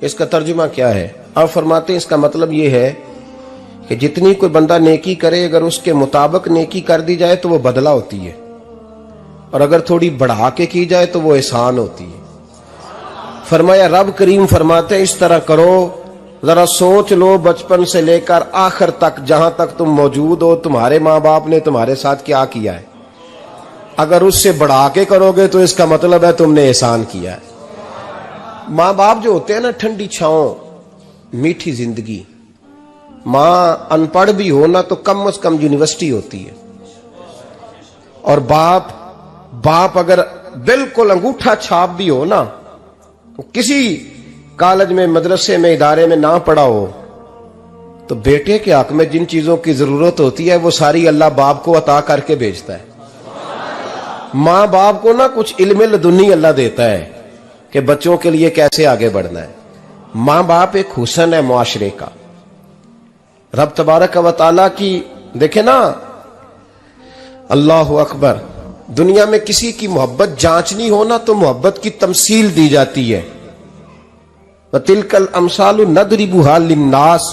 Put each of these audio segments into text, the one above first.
اس کا ترجمہ کیا ہے؟ آپ فرماتے ہیں اس کا مطلب یہ ہے کہ جتنی کوئی بندہ نیکی کرے اگر اس کے مطابق نیکی کر دی جائے تو وہ بدلہ ہوتی ہے، اور اگر تھوڑی بڑھا کے کی جائے تو وہ احسان ہوتی ہے۔ فرمایا رب کریم فرماتے ہیں اس طرح کرو، ذرا سوچ لو بچپن سے لے کر آخر تک جہاں تک تم موجود ہو تمہارے ماں باپ نے تمہارے ساتھ کیا کیا ہے، اگر اس سے بڑھا کے کرو گے تو اس کا مطلب ہے تم نے احسان کیا ہے۔ ماں باپ جو ہوتے ہیں نا، ٹھنڈی چھاؤں، میٹھی زندگی، ماں ان پڑھ بھی ہو نا تو کم از کم یونیورسٹی ہوتی ہے، اور باپ اگر بالکل انگوٹھا چھاپ بھی ہو نا، کسی کالج میں مدرسے میں ادارے میں نہ پڑھا ہو، تو بیٹے کے حق میں جن چیزوں کی ضرورت ہوتی ہے وہ ساری اللہ باپ کو عطا کر کے بھیجتا ہے۔ ماں باپ کو نا کچھ علم لدنی اللہ دیتا ہے کہ بچوں کے لیے کیسے آگے بڑھنا ہے۔ ماں باپ ایک حسن ہے معاشرے کا۔ رب تبارک و تعالیٰ کی دیکھیں نا، اللہ اکبر، دنیا میں کسی کی محبت جانچنی ہو نا تو محبت کی تمثیل دی جاتی ہے۔ وَتِلْكَ الْأَمْثَالُ نَضْرِبُهَا لِلنَّاسِ،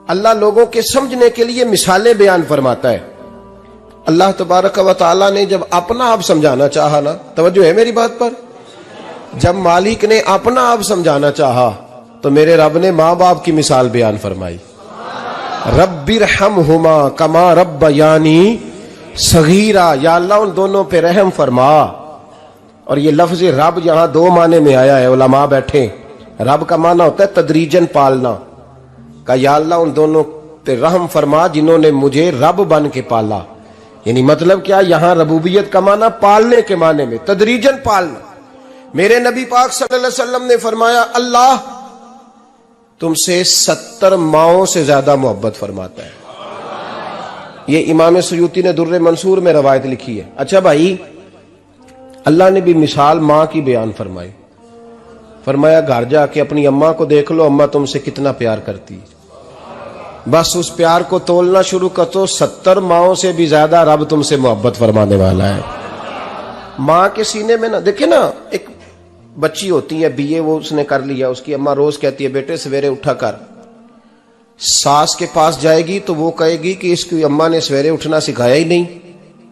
اللہ لوگوں کے سمجھنے کے لیے مثالیں بیان فرماتا ہے۔ اللہ تبارک و تعالیٰ نے جب اپنا آپ سمجھانا چاہا نا، توجہ ہے میری بات پر، جب مالک نے اپنا آپ سمجھانا چاہا تو میرے رب نے ماں باپ کی مثال بیان فرمائی، رب ارحمہما کما ربیانی صغیرا، یا اللہ ان دونوں پہ رحم فرما۔ اور یہ لفظ رب یہاں دو معنی میں آیا ہے، علماء بیٹھے، رب کا معنی ہوتا ہے تدریجن پالنا، کہ یا اللہ ان دونوں پہ رحم فرما جنہوں نے مجھے رب بن کے پالا۔ یعنی مطلب کیا، یہاں ربوبیت کا معنی پالنے کے معنی میں، تدریجن پالنا۔ میرے نبی پاک صلی اللہ علیہ وسلم نے فرمایا اللہ تم سے 70 ماؤں سے زیادہ محبت فرماتا ہے۔ یہ امام سیوطی نے در منصور میں روایت لکھی ہے۔ اچھا بھائی، اللہ نے بھی مثال ماں کی بیان فرمائی، فرمایا گھر جا کے اپنی اماں کو دیکھ لو، اماں تم سے کتنا پیار کرتی ہے، بس اس پیار کو تولنا شروع کر تو 70 ماؤں سے بھی زیادہ رب تم سے محبت فرمانے والا ہے۔ ماں کے سینے میں نا، دیکھیں نا، ایک بچی ہوتی ہے BA، وہ اس نے کر لیا، اس کی اماں روز کہتی ہے بیٹے سویرے اٹھا کر، ساس کے پاس جائے گی تو وہ کہے گی کہ اس کی اماں نے سویرے اٹھنا سکھایا ہی نہیں،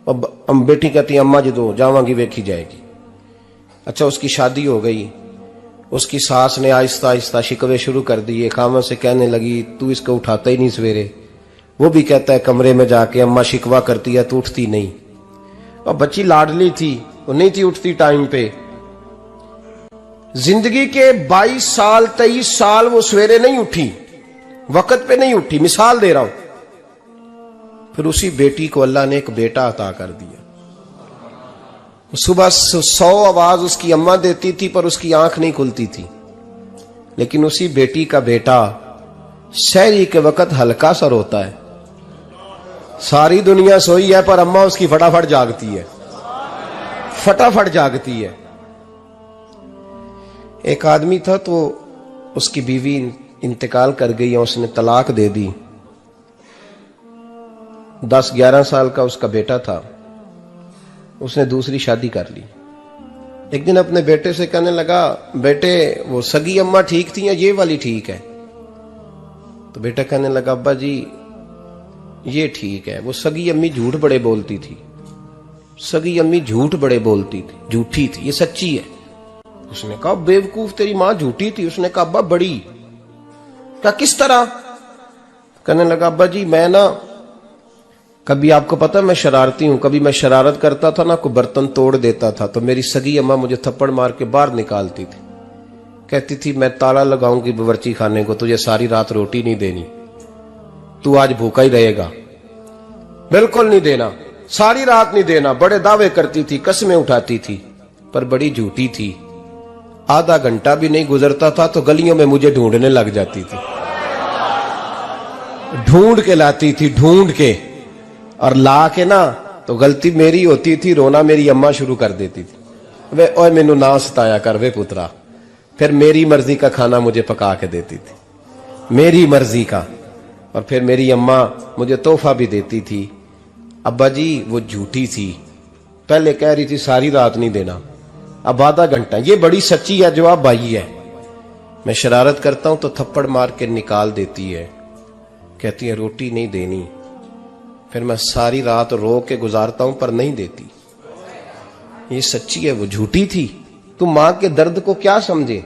اور بیٹی کہتی ہے اماں جدو جاواں گی ویکھی جائے گی۔ اچھا اس کی شادی ہو گئی، اس کی ساس نے آہستہ آہستہ شکوے شروع کر دیے، خامن سے کہنے لگی تو اس کو اٹھاتا ہی نہیں سویرے، وہ بھی کہتا ہے کمرے میں جا کے اماں شکوہ کرتی ہے تو اٹھتی نہیں، اور بچی لاڈلی تھی، وہ نہیں تھی اٹھتی ٹائم پہ۔ زندگی کے 22 سال 23 سال وہ سویرے نہیں اٹھی، وقت پہ نہیں اٹھی، مثال دے رہا ہوں۔ پھر اسی بیٹی کو اللہ نے ایک بیٹا عطا کر دیا۔ صبح 100 آواز اس کی اماں دیتی تھی پر اس کی آنکھ نہیں کھلتی تھی، لیکن اسی بیٹی کا بیٹا سحری کے وقت ہلکا سا روتا ہے، ساری دنیا سوئی ہے پر اماں اس کی فٹافٹ جاگتی ہے، فٹافٹ جاگتی ہے۔ ایک آدمی تھا تو اس کی بیوی انتقال کر گئی اور اس نے طلاق دے دی، 10-11 سال کا اس کا بیٹا تھا، اس نے دوسری شادی کر لی۔ ایک دن اپنے بیٹے سے کہنے لگا بیٹے وہ سگی اماں ٹھیک تھی یا یہ والی ٹھیک ہے؟ تو بیٹا کہنے لگا ابا جی یہ ٹھیک ہے، وہ سگی امی جھوٹ بڑے بولتی تھی، سگی امی جھوٹ بڑے بولتی تھی، جھوٹی تھی، یہ سچی ہے۔ اس نے کہا بیوقوف تیری ماں جھوٹی تھی؟ اس نے کہا ابا بڑی۔ کہا کس طرح؟ کہنے لگا ابا جی میں نا کبھی، آپ کو پتا میں شرارتی ہوں، کبھی میں شرارت کرتا تھا نا، کوئی برتن توڑ دیتا تھا تو میری سگی اماں مجھے تھپڑ مار کے باہر نکالتی تھی، کہتی تھی میں تالا لگاؤں گی باورچی خانے کو، تجھے ساری رات روٹی نہیں دینی، تو آج بھوکا ہی رہے گا، بالکل نہیں دینا، ساری رات نہیں دینا۔ بڑے دعوے کرتی تھی، قسمیں اٹھاتی تھی، پر بڑی جھوٹی تھی۔ آدھا گھنٹہ بھی نہیں گزرتا تھا تو گلیوں میں مجھے ڈھونڈنے لگ جاتی تھی، ڈھونڈ کے لاتی تھی، ڈھونڈ کے، اور لا کے نا تو غلطی میری ہوتی تھی، رونا میری اماں شروع کر دیتی تھی، وے اوے مینوں نہ ستایا کر وے پترا۔ پھر میری مرضی کا کھانا مجھے پکا کے دیتی تھی، میری مرضی کا، اور پھر میری اماں مجھے تحفہ بھی دیتی تھی۔ ابا جی وہ جھوٹی تھی، پہلے کہہ رہی تھی ساری رات نہیں دینا، اب آدھا گھنٹہ، یہ بڑی سچی ہے، جواب بھائی ہے میں شرارت کرتا ہوں تو تھپڑ مار کے نکال دیتی ہے، کہتی ہے روٹی نہیں دینی، پھر میں ساری رات رو کے گزارتا ہوں پر نہیں دیتی۔ یہ سچی ہے، وہ جھوٹی تھی۔ تو ماں کے درد کو کیا سمجھے؟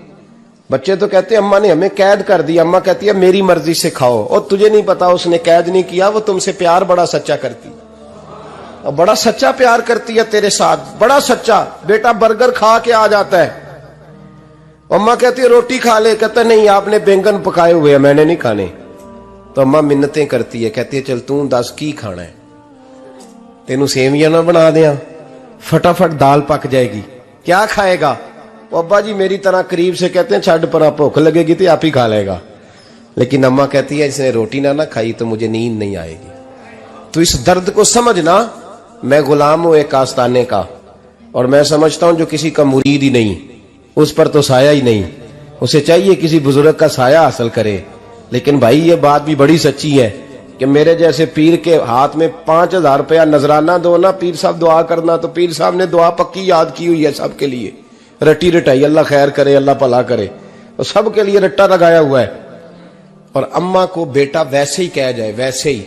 بچے تو کہتے ہیں اماں نے ہمیں قید کر دیا، اماں کہتی ہے میری مرضی سے کھاؤ، اور تجھے نہیں پتا اس نے قید نہیں کیا، وہ تم سے پیار بڑا سچا کرتی، اور بڑا سچا پیار کرتی ہے تیرے ساتھ، بڑا سچا۔ بیٹا برگر کھا کے آ جاتا ہے، اماں کہتی ہے روٹی کھا لے، کہتا ہے نہیں آپ نے بینگن پکائے ہوئے ہیں میں نے نہیں کھانے، تو اماں منتیں کرتی ہے، کہتی ہے چل توں دس کی کھانا ہے، تینوں سیویاں نہ بنا دیاں، فٹافٹ دال پک جائے گی، کیا کھائے گا؟ ابا جی میری طرح قریب سے کہتے ہیں چھڈ پر بھوک لگے گی تو آپ ہی کھا لے گا، لیکن اماں کہتی ہے اس نے روٹی نہ کھائی تو مجھے نیند نہیں آئے گی۔ تو اس درد کو سمجھنا، میں غلام ہوں ایک آستانے کا، اور میں سمجھتا ہوں جو کسی کا مرید ہی نہیں اس پر تو سایہ ہی نہیں، اسے چاہیے کسی بزرگ کا سایہ حاصل کرے۔ لیکن بھائی یہ بات بھی بڑی سچی ہے کہ میرے جیسے پیر کے ہاتھ میں 5000 روپیہ نذرانہ دو نا، پیر صاحب دعا کرنا، تو پیر صاحب نے دعا پکی یاد کی ہوئی ہے سب کے لیے، رٹی رٹائی، اللہ خیر کرے اللہ بھلا کرے، اور سب کے لیے رٹا لگایا ہوا ہے۔ اور اماں کو بیٹا ویسے ہی کہہ جائے، ویسے ہی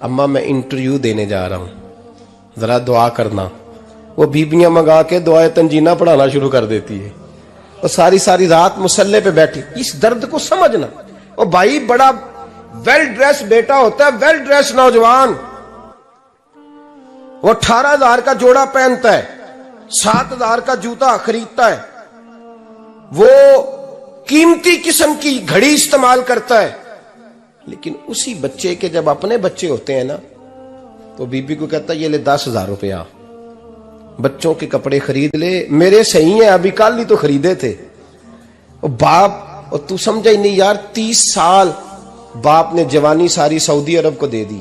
اماں میں انٹرویو دینے جا رہا ہوں ذرا دعا کرنا، وہ بیبیاں منگا کے دعائے تنجینہ پڑھانا شروع کر دیتی ہے، اور ساری ساری رات مسلح پہ بیٹھی۔ اس درد کو سمجھنا۔ اور بھائی بڑا ویل ڈریس بیٹا ہوتا ہے، ویل ڈریس نوجوان، وہ 18,000 کا جوڑا پہنتا ہے، 7,000 کا جوتا خریدتا ہے، وہ قیمتی قسم کی گھڑی استعمال کرتا ہے، لیکن اسی بچے کے جب اپنے بچے ہوتے ہیں نا تو بی بی کو کہتا ہے یہ لے 10,000 روپیہ بچوں کے کپڑے خرید لے، میرے صحیح ہیں ابھی کل ہی تو خریدے تھے۔ اور باپ، اور تو سمجھا ہی نہیں یار، 30 سال باپ نے جوانی ساری سعودی عرب کو دے دی،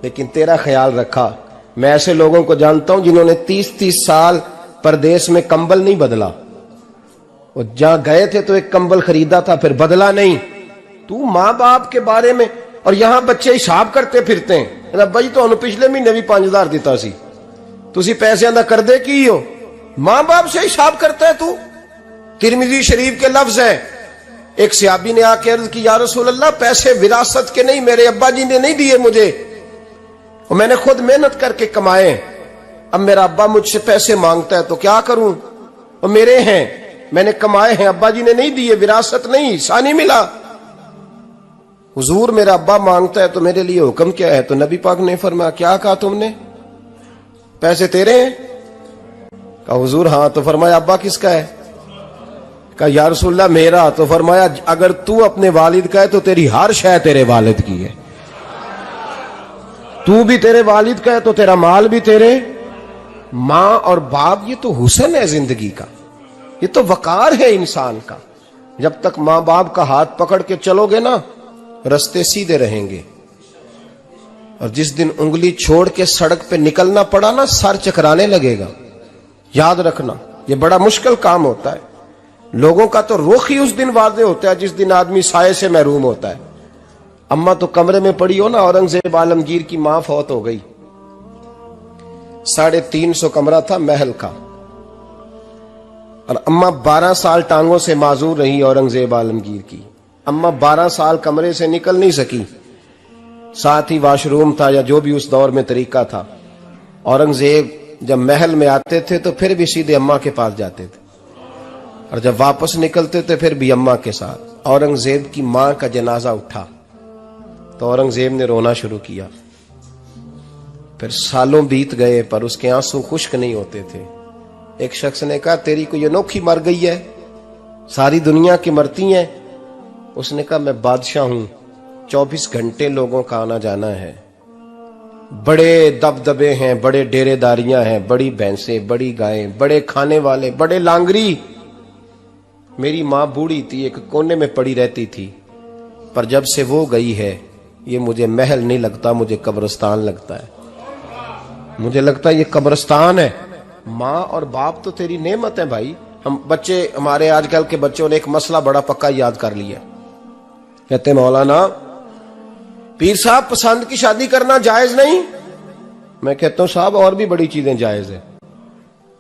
لیکن تیرا خیال رکھا۔ میں ایسے لوگوں کو جانتا ہوں جنہوں نے 30 سال پردیس میں کمبل نہیں بدلا، اور جہاں گئے تھے تو ایک کمبل خریدا تھا پھر بدلا نہیں۔ تو ماں باپ کے بارے میں، اور یہاں بچے حساب کرتے پھرتے ہیں، ابا جی تو پچھلے مہینے بھی 5,000 دیتا سی، تسی پیسے ادا کر دے کی ہو؟ ماں باپ سے حساب کرتا ہے تو۔ ترمذی شریف کے لفظ ہیں، ایک صحابی نے آ کے عرض کی یا رسول اللہ پیسے وراثت کے نہیں، میرے ابا جی نے نہیں دیے مجھے، اور میں نے خود محنت کر کے کمائے، اب میرا ابا مجھ سے پیسے مانگتا ہے تو کیا کروں؟ اور میرے ہیں، میں نے کمائے ہیں، ابا جی نے نہیں دیے، وراثت نہیں، حصہ نہیں ملا۔ حضور میرا ابا مانگتا ہے تو میرے لیے حکم کیا ہے؟ تو نبی پاک نے فرمایا کیا کہا تم نے؟ پیسے تیرے ہیں؟ کہا حضور ہاں۔ تو فرمایا ابا کس کا ہے؟ کہا یا رسول اللہ میرا۔ تو فرمایا اگر تو اپنے والد کا ہے تو تیری ہر شے تیرے والد کی ہے، تو بھی تیرے والد کا ہے تو تیرا مال بھی تیرے۔ ماں اور باپ یہ تو حسن ہے زندگی کا، یہ تو وقار ہے انسان کا۔ جب تک ماں باپ کا ہاتھ پکڑ کے چلو گے نا رستے سیدھے رہیں گے، اور جس دن انگلی چھوڑ کے سڑک پہ نکلنا پڑا نا سر چکرانے لگے گا۔ یاد رکھنا یہ بڑا مشکل کام ہوتا ہے۔ لوگوں کا تو رخ ہی اس دن واضح ہوتا ہے جس دن آدمی سائے سے محروم ہوتا ہے۔ اماں تو کمرے میں پڑی ہو نا، اورنگزیب عالمگیر کی ماں فوت ہو گئی، 350 کمرہ تھا محل کا، اور اماں 12 سال ٹانگوں سے معذور رہی اورنگزیب عالمگیر کی۔ اماں 12 سال کمرے سے نکل نہیں سکی، ساتھ ہی واش روم تھا یا جو بھی اس دور میں طریقہ تھا۔ اورنگزیب جب محل میں آتے تھے تو پھر بھی سیدھے اماں کے پاس جاتے تھے، اور جب واپس نکلتے تھے پھر بھی اماں کے ساتھ۔ اورنگزیب کی ماں کا جنازہ اٹھا تو اورنگزیب نے رونا شروع کیا، پھر سالوں بیت گئے پر اس کے آنسو خشک نہیں ہوتے تھے۔ ایک شخص نے کہا تیری کوئی انوکھی مر گئی ہے، ساری دنیا کی مرتی ہیں؟ اس نے کہا میں بادشاہ ہوں، 24 گھنٹے لوگوں کا آنا جانا ہے، بڑے دبدبے ہیں، بڑے ڈیرے داریاں ہیں، بڑی بھینسیں، بڑی گائیں، بڑے کھانے والے، بڑے لانگری۔ میری ماں بوڑھی تھی، ایک کونے میں پڑی رہتی تھی، پر جب سے وہ گئی ہے یہ مجھے محل نہیں لگتا، مجھے قبرستان لگتا ہے، مجھے لگتا ہے یہ قبرستان ہے۔ ماں اور باپ تو تیری نعمت ہے بھائی۔ ہم بچے، ہمارے آج کل کے بچوں نے ایک مسئلہ بڑا پکا یاد کر لیا، کہتے ہیں مولانا پیر صاحب پسند کی شادی کرنا جائز نہیں۔ میں کہتا ہوں صاحب اور بھی بڑی چیزیں جائز ہیں،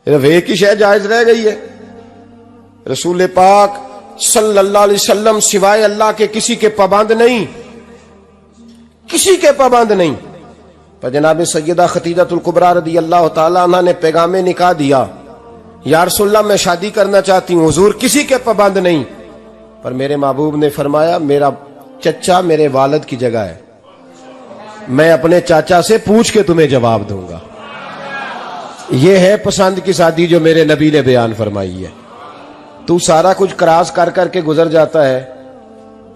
صرف ایک ہی شے جائز رہ گئی ہے۔ رسول پاک صلی اللہ علیہ وسلم سوائے اللہ کے کسی کے پابند نہیں، کسی کے پابند نہیں۔ پر جناب سیدہ خدیجہ الکبریٰ رضی اللہ تعالیٰ عنہ نے پیغام نکاح دیا، یا رسول اللہ میں شادی کرنا چاہتی ہوں، حضور کسی کے پابند نہیں۔ پر میرے محبوب نے فرمایا میرا چچا میرے والد کی جگہ ہے، میں اپنے چاچا سے پوچھ کے تمہیں جواب دوں گا۔ یہ ہے پسند کی شادی جو میرے نبی نے بیان فرمائی ہے۔ تو سارا کچھ کراس کر کر کے گزر جاتا ہے،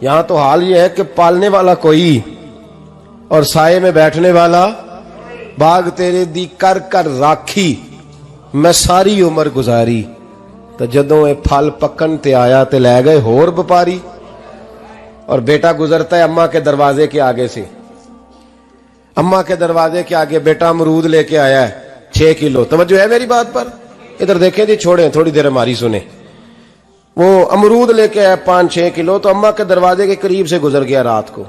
یہاں تو حال یہ ہے کہ پالنے والا کوئی اور سائے میں بیٹھنے والا، باغ تیرے دی کر کر راکھی میں ساری عمر گزاری، تو جدوں اے پھل پکن تے آیا تے لے گئے ہور بپاری۔ اور بیٹا گزرتا ہے اماں کے دروازے کے آگے سے، اماں کے دروازے کے آگے بیٹا امرود لے کے آیا ہے 6 کلو۔ توجہ ہے میری بات پر؟ ادھر دیکھیں جی، چھوڑیں تھوڑی دیر ہماری سنیں۔ وہ امرود لے کے آیا 5-6 کلو، تو اماں کے دروازے کے قریب سے گزر گیا رات کو،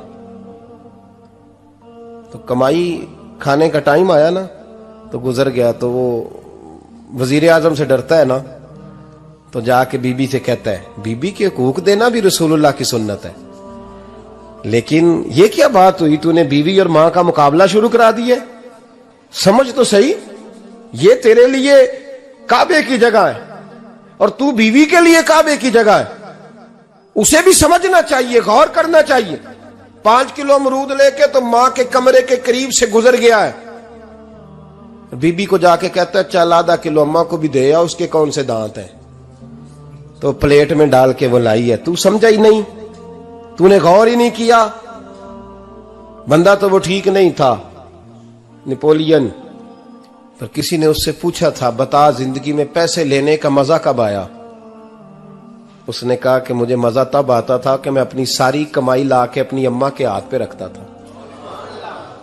تو کمائی کھانے کا ٹائم آیا نا، تو گزر گیا۔ تو وہ وزیر اعظم سے ڈرتا ہے نا، تو جا کے بی بی سے کہتا ہے بی بی کے حقوق دینا بھی رسول اللہ کی سنت ہے، لیکن یہ کیا بات ہوئی، تو نے بیوی اور ماں کا مقابلہ شروع کرا دی ہے؟ سمجھ تو صحیح، یہ تیرے لیے کعبے کی جگہ ہے اور تو بیوی کے لیے کعبے کی جگہ ہے، اسے بھی سمجھنا چاہیے، غور کرنا چاہیے۔ 5 کلو امرود لے کے تو ماں کے کمرے کے قریب سے گزر گیا ہے، بی بی کو جا کے کہتا ہے چل آدھا کلو اماں کو بھی دے آ، اس کے کون سے دانت ہیں، تو پلیٹ میں ڈال کے وہ لائی ہے۔ تو سمجھا ہی نہیں، تو نے غور ہی نہیں کیا۔ بندہ تو وہ ٹھیک نہیں تھا، نپولین، پر کسی نے اس سے پوچھا تھا بتا زندگی میں پیسے لینے کا مزہ کب آیا؟ اس نے کہا کہ مجھے مزہ تب آتا تھا کہ میں اپنی ساری کمائی لا کے اپنی اماں کے ہاتھ پہ رکھتا تھا،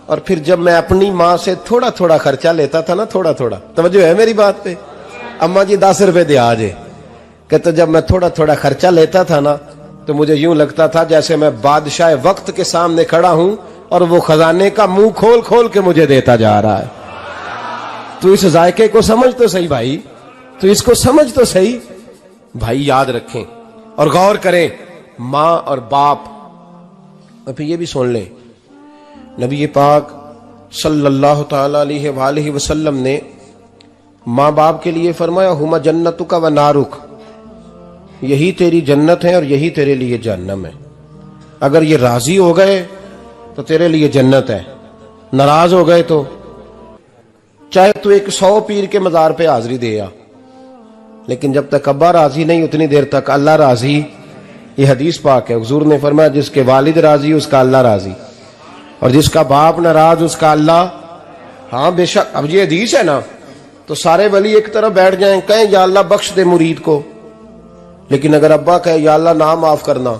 اور پھر جب میں اپنی ماں سے تھوڑا تھوڑا خرچہ لیتا تھا نا، تھوڑا تھوڑا، توجہ ہے میری بات پہ؟ اماں جی 10 روپے دے آجے، کہتا جب میں تھوڑا تھوڑا خرچہ لیتا تھا نا، تو مجھے یوں لگتا تھا جیسے میں بادشاہ وقت کے سامنے کھڑا ہوں اور وہ خزانے کا منہ کھول کھول کے مجھے دیتا جا رہا ہے۔ تو اس ذائقے کو سمجھ تو صحیح بھائی، تو اس کو سمجھ تو صحیح بھائی۔ یاد رکھیں اور غور کریں، ماں اور باپ۔ اور پھر یہ بھی سن لیں، نبی پاک صلی اللہ تعالی علیہ وآلہ وسلم نے ماں باپ کے لیے فرمایا ہما جنتک و نارک، یہی تیری جنت ہے اور یہی تیرے لیے جہنم ہے۔ اگر یہ راضی ہو گئے تو تیرے لیے جنت ہے، ناراض ہو گئے تو چاہے تو 100 پیر کے مزار پہ حاضری دے آ، لیکن جب تک ابا راضی نہیں اتنی دیر تک اللہ راضی۔ یہ حدیث پاک ہے، حضور نے فرمایا جس کے والد راضی اس کا اللہ راضی، اور جس کا باپ ناراض اس کا اللہ۔ ہاں بے شک، اب یہ حدیث ہے نا، تو سارے ولی ایک طرف بیٹھ جائیں، کہیں یا اللہ بخش دے مرید کو، لیکن اگر ابا کہے یا اللہ نہ معاف کرنا،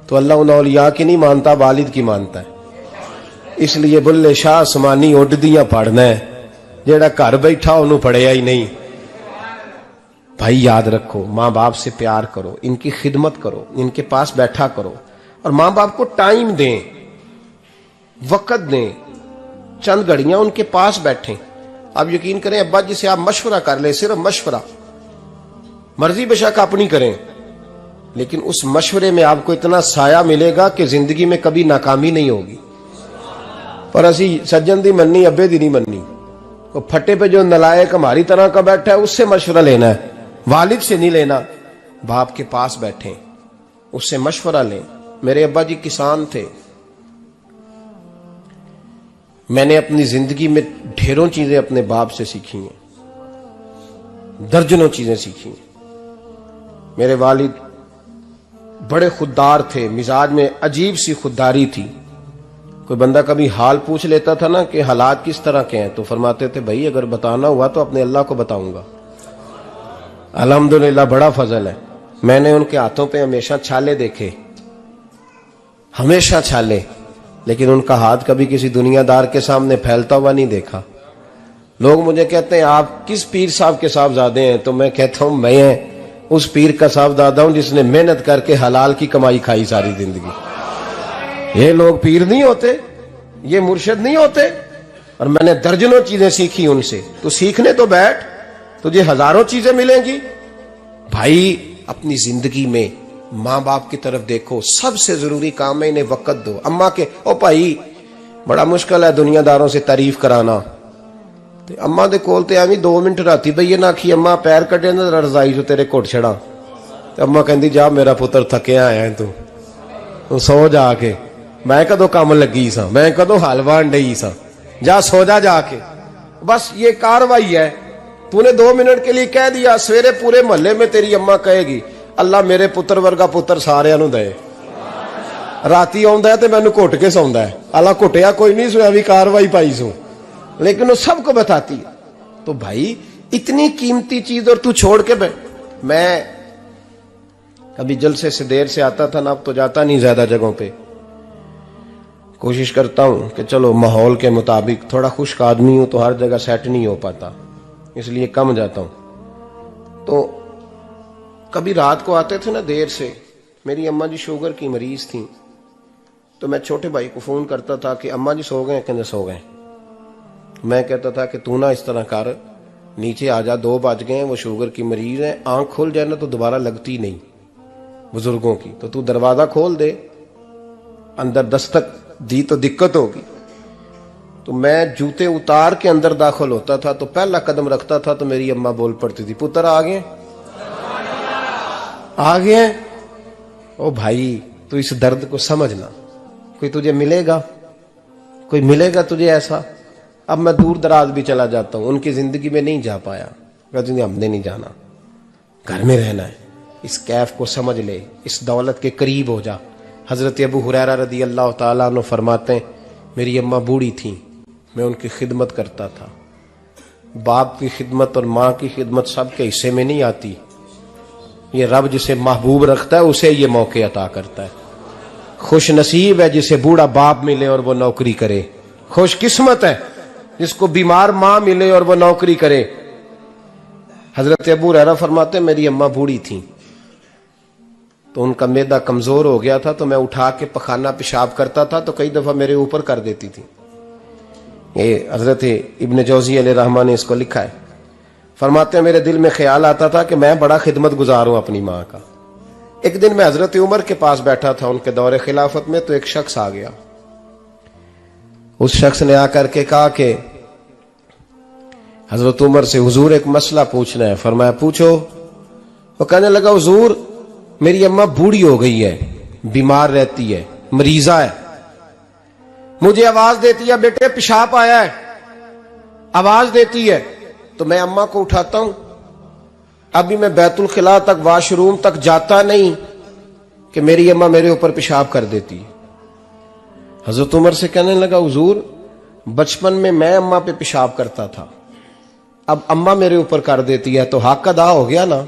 تو اللہ ان اولیاء کی نہیں مانتا، والد کی مانتا ہے۔ اس لیے بلے شاہ آسمانی اڈ دیاں پڑھنا ہے، جیڑا گھر بیٹھا انہوں پڑھیا ہی نہیں۔ بھائی یاد رکھو، ماں باپ سے پیار کرو، ان کی خدمت کرو، ان کے پاس بیٹھا کرو، اور ماں باپ کو ٹائم دیں، وقت دیں، چند گھڑیاں ان کے پاس بیٹھیں۔ آپ یقین کریں ابا جی سے آپ مشورہ کر لیں، صرف مشورہ، مرضی بے شک اپنی کریں، لیکن اس مشورے میں آپ کو اتنا سایہ ملے گا کہ زندگی میں کبھی ناکامی نہیں ہوگی۔ پر اسی سجن دی مننی ابے دی نہیں مننی، وہ پھٹے پہ جو نلائق ہماری طرح کا بیٹھا ہے اس سے مشورہ لینا ہے، والد سے نہیں لینا۔ باپ کے پاس بیٹھیں، اس سے مشورہ لیں۔ میرے ابا جی کسان تھے، میں نے اپنی زندگی میں ڈھیروں چیزیں اپنے باپ سے سیکھی ہیں، درجنوں چیزیں سیکھی ہیں۔ میرے والد بڑے خوددار تھے، مزاج میں عجیب سی خودداری تھی۔ کوئی بندہ کبھی حال پوچھ لیتا تھا نا کہ حالات کس طرح کے ہیں، تو فرماتے تھے بھائی اگر بتانا ہوا تو اپنے اللہ کو بتاؤں گا۔ الحمدللہ بڑا فضل ہے، میں نے ان کے ہاتھوں پہ ہمیشہ چھالے دیکھے، ہمیشہ چھالے، لیکن ان کا ہاتھ کبھی کسی دنیا دار کے سامنے پھیلتا ہوا نہیں دیکھا۔ لوگ مجھے کہتے ہیں آپ کس پیر صاحب کے صاحبزادے ہیں، تو میں کہتا ہوں میں اس پیر کا صاحبزادہ ہوں جس نے محنت کر کے حلال کی کمائی کھائی ساری زندگی۔ یہ لوگ پیر نہیں ہوتے، یہ مرشد نہیں ہوتے، اور میں نے درجنوں چیزیں سیکھی ان سے۔ تو سیکھنے تو بیٹھ، تجھے ہزاروں چیزیں ملیں گی۔ بھائی اپنی زندگی میں ماں باپ کی طرف دیکھو، سب سے ضروری کام ہے انہیں وقت دو. اماں کے او بھائی بڑا مشکل ہے دنیا داروں سے تعریف کرانا. اماں دے کول تے ایویں 2 منٹ راتی بھئی نہ آکھی اماں پیر کٹے نہ رضائی جو تیرے گھٹ چھڑا، تے اماں کہندی جا میرا پتر تھکیا آیا ہے تو سو جا کے، میں کدو کام لگی سا، میں کدو حلوہ انڈئی سا، جا سو جا کے. بس یہ کاروائی ہے. تو نے 2 منٹ کے لیے کہہ دیا، سویرے پورے محلے میں تیری اماں کہے گی اللہ میرے پتر ورگا پتر سارے نو دے. راتی آندا ہے تے مینوں گھٹ کے سوندا ہے، اللہ گھٹیا کوئی نہیں سویا بھی کاروائی پائی سو، لیکن وہ سب کو بتاتی ہے. تو بھائی اتنی قیمتی چیز اور تو چھوڑ کے میں کبھی جلسے سے دیر سے آتا تھا نا، اب تو جاتا نہیں زیادہ جگہوں پہ. کوشش کرتا ہوں کہ چلو ماحول کے مطابق، تھوڑا خشک آدمی ہوں تو ہر جگہ سیٹ نہیں ہو پاتا، اس لیے کم جاتا ہوں. تو کبھی رات کو آتے تھے نا دیر سے، میری اماں جی شوگر کی مریض تھیں، تو میں چھوٹے بھائی کو فون کرتا تھا کہ اماں جی سو گئے، کہنے سو گئے. میں کہتا تھا کہ تو نہ اس طرح کر، نیچے آ جا، 2 بج گئے، وہ شوگر کی مریض ہے، آنکھ کھل جائے نا تو دوبارہ لگتی نہیں بزرگوں کی، تو دروازہ کھول دے، اندر دستک دی تو دقت ہوگی. تو میں جوتے اتار کے اندر داخل ہوتا تھا تو پہلا قدم رکھتا تھا تو میری اماں بول پڑتی تھی پتر آ گئے آ گئے. او بھائی تو اس درد کو سمجھنا، کوئی تجھے ملے گا، کوئی ملے گا تجھے ایسا. اب میں دور دراز بھی چلا جاتا ہوں، ان کی زندگی میں نہیں جا پایا، کہتے ہیں ہم نے نہیں جانا، گھر میں رہنا ہے. اس کیف کو سمجھ لے، اس دولت کے قریب ہو جا. حضرت ابو ہریرہ رضی اللہ تعالیٰ عنہ فرماتے ہیں میری اماں بوڑھی تھیں، میں ان کی خدمت کرتا تھا. باپ کی خدمت اور ماں کی خدمت سب کے حصے میں نہیں آتی، یہ رب جسے محبوب رکھتا ہے اسے یہ موقع عطا کرتا ہے. خوش نصیب ہے جسے بوڑھا باپ ملے اور وہ نوکری کرے، خوش قسمت ہے جس کو بیمار ماں ملے اور وہ نوکری کرے. حضرت ابو ہریرہ فرماتے ہیں میری اماں بوڑھی تھیں تو ان کا معدہ کمزور ہو گیا تھا، تو میں اٹھا کے پخانہ پیشاب کرتا تھا تو کئی دفعہ میرے اوپر کر دیتی تھی. یہ حضرت ابن جوزی علیہ رحمہ نے اس کو لکھا ہے. فرماتے ہیں میرے دل میں خیال آتا تھا کہ میں بڑا خدمت گزار ہوں اپنی ماں کا. ایک دن میں حضرت عمر کے پاس بیٹھا تھا ان کے دور خلافت میں، تو ایک شخص آ گیا. اس شخص نے آ کر کے کہا کہ حضرت عمر سے حضور ایک مسئلہ پوچھنا ہے. فرمایا پوچھو. وہ کہنے لگا حضور میری اماں بوڑھی ہو گئی ہے، بیمار رہتی ہے، مریضہ ہے، مجھے آواز دیتی ہے بیٹے پیشاب آیا ہے، آواز دیتی ہے تو میں اماں کو اٹھاتا ہوں. ابھی میں بیت الخلاء تک، واش روم تک جاتا نہیں کہ میری اماں میرے اوپر پیشاب کر دیتی ہے. حضرت عمر سے کہنے لگا حضور بچپن میں اماں پہ پیشاب کرتا تھا، اب اماں میرے اوپر کر دیتی ہے تو حق ادا ہو گیا نا.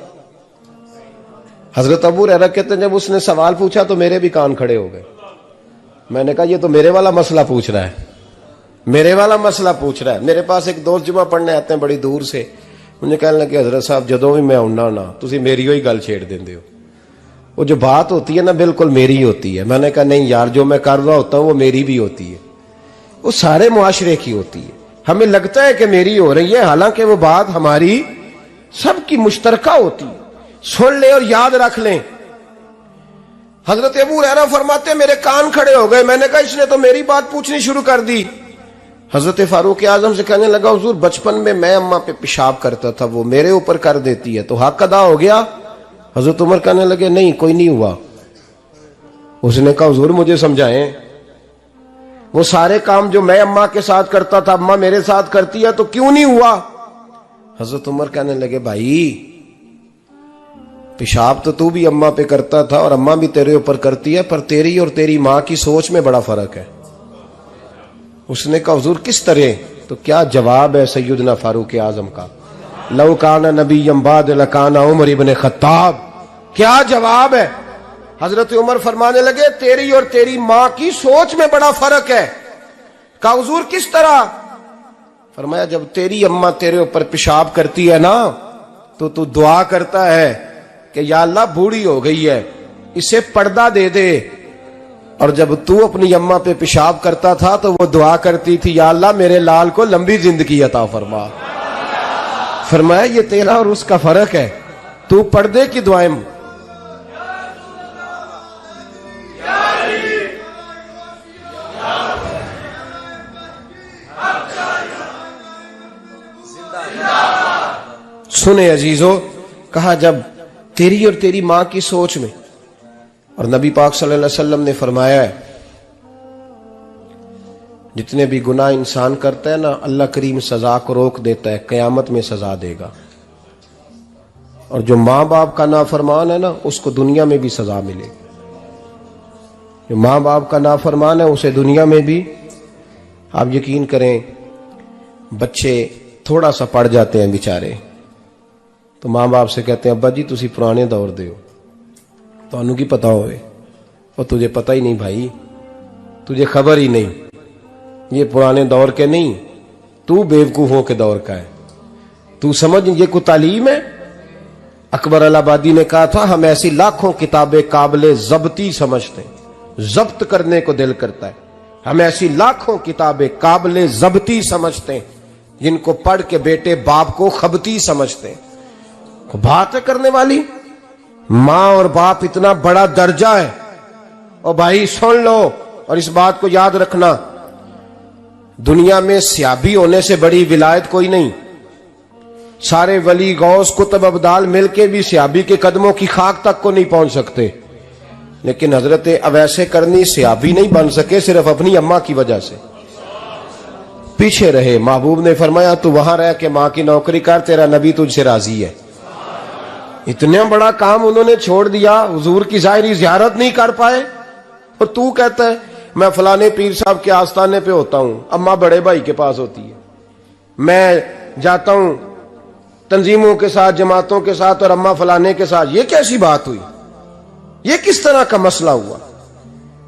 حضرت ابو ہریرہ کہتے ہیں جب اس نے سوال پوچھا تو میرے بھی کان کھڑے ہو گئے. میں نے کہا یہ تو میرے والا مسئلہ پوچھ رہا ہے، میرے والا مسئلہ پوچھ رہا ہے. میرے پاس ایک دوست جمعہ پڑھنے آتے ہیں بڑی دور سے، مجھے کہنے لگے حضرت صاحب جدوں بھی میں آنا نا تسی میری ہوئی گل چھیڑ دیندے ہو، وہ جو بات ہوتی ہے نا بالکل میری ہوتی ہے. میں نے کہا نہیں یار جو میں کر رہا ہوتا ہوں وہ میری بھی ہوتی ہے، وہ سارے معاشرے کی ہوتی ہے. ہمیں لگتا ہے کہ میری ہو رہی ہے، حالانکہ وہ بات ہماری سب کی مشترکہ ہوتی ہے. سن لیں اور یاد رکھ لیں. حضرت ابو ہریرہ فرماتے ہیں میرے کان کھڑے ہو گئے. میں نے کہا اس نے تو میری بات پوچھنی شروع کر دی. حضرت فاروق اعظم سے کہنے لگا حضور بچپن میں اماں پہ پیشاب کرتا تھا، وہ میرے اوپر کر دیتی ہے تو حق ادا ہو گیا. حضرت عمر کہنے لگے نہیں کوئی نہیں ہوا. اس نے کہا حضور مجھے سمجھائیں، وہ سارے کام جو میں اماں کے ساتھ کرتا تھا اماں میرے ساتھ کرتی ہے تو کیوں نہیں ہوا. حضرت عمر کہنے لگے بھائی پیشاب تو بھی اماں پہ کرتا تھا اور اماں بھی تیرے اوپر کرتی ہے، پر تیری اور تیری ماں کی سوچ میں بڑا فرق ہے. اس نے کہا حضور کس طرح؟ تو کیا جواب ہے سیدنا فاروق اعظم کا، لو کان نبی بعد لکان عمر ابن خطاب. کیا جواب ہے؟ حضرت عمر فرمانے لگے تیری اور تیری ماں کی سوچ میں بڑا فرق ہے. کہا حضور کس طرح؟ فرمایا جب تیری اماں تیرے اوپر پیشاب کرتی ہے نا تو دعا کرتا ہے کہ یا اللہ بوڑھی ہو گئی ہے اسے پردہ دے دے، اور جب تو اپنی اماں پہ پیشاب کرتا تھا تو وہ دعا کرتی تھی یا اللہ میرے لال کو لمبی زندگی عطا فرما. فرمایا یہ تیرا اور اس کا فرق ہے، تو پردے کی دعائیں سنے عزیزو، کہا جب تیری اور تیری ماں کی سوچ میں، اور نبی پاک صلی اللہ علیہ وسلم نے فرمایا ہے جتنے بھی گناہ انسان کرتا ہے نا، اللہ کریم سزا کو روک دیتا ہے، قیامت میں سزا دے گا، اور جو ماں باپ کا نافرمان ہے نا اس کو دنیا میں بھی سزا ملے گی۔ جو ماں باپ کا نافرمان ہے اسے دنیا میں بھی، آپ یقین کریں بچے تھوڑا سا پڑ جاتے ہیں بیچارے تو ماں باپ سے کہتے ہیں ابا جی تسی پرانے دور دے ہو، تو انہوں کی پتا ہوئے، اور تجھے پتہ ہی نہیں بھائی، تجھے خبر ہی نہیں، یہ پرانے دور کے نہیں، تو بیوقوفوں کے دور کا ہے، تو سمجھ یہ کوئی تعلیم ہے۔ اکبر الہآبادی نے کہا تھا ہم ایسی لاکھوں کتابیں قابل ضبطی سمجھتے ہیں، ضبط کرنے کو دل کرتا ہے، ہم ایسی لاکھوں کتابیں قابل ضبطی سمجھتے ہیں جن کو پڑھ کے بیٹے باپ کو خبتی سمجھتے ہیں۔ بات ہے کرنے والی، ماں اور باپ اتنا بڑا درجہ ہے، اور بھائی سن لو اور اس بات کو یاد رکھنا، دنیا میں سیابی ہونے سے بڑی ولایت کوئی نہیں۔ سارے ولی غوث کتب ابدال مل کے بھی سیابی کے قدموں کی خاک تک کو نہیں پہنچ سکتے، لیکن حضرت اویس کرنی سیابی نہیں بن سکے صرف اپنی اماں کی وجہ سے، پیچھے رہے۔ محبوب نے فرمایا تو وہاں رہ کے ماں کی نوکری کر، تیرا نبی تجھ سے راضی ہے۔ اتنا بڑا کام انہوں نے چھوڑ دیا، حضور کی ظاہری زیارت نہیں کر پائے، اور تو کہتا ہے میں فلانے پیر صاحب کے آستانے پہ ہوتا ہوں، اماں بڑے بھائی کے پاس ہوتی ہے، میں جاتا ہوں تنظیموں کے ساتھ جماعتوں کے ساتھ اور اماں فلانے کے ساتھ۔ یہ کیسی بات ہوئی؟ یہ کس طرح کا مسئلہ ہوا؟